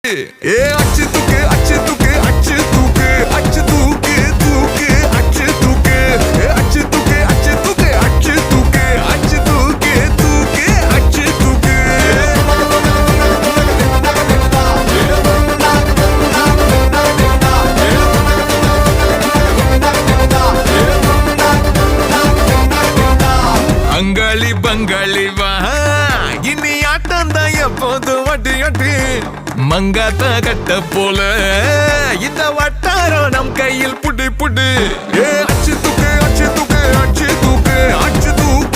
ஏ அச்சு தூக்கு அச்சு தூக்கு அச்சு தூக்கு அச்சு தூக்கு தூக்கு அச்சு தூக்கு அச்சு தூக்கு அச்சு தூக்கு அச்சு தூக்கு அச்சு தூக்கு தூக்கு அச்சு தூக்கு அங்காளி பங்காளி வா இனி ஆட்டம் தான் எப்போது வட்டி வட்டி மங்காத்த கட்ட போல இந்த வட்டாரம் நம் கையில் புடி புடி ஏ அச்சு தூக்கு அச்சு தூக்கு அச்சு தூக்கு அச்சு தூக்கு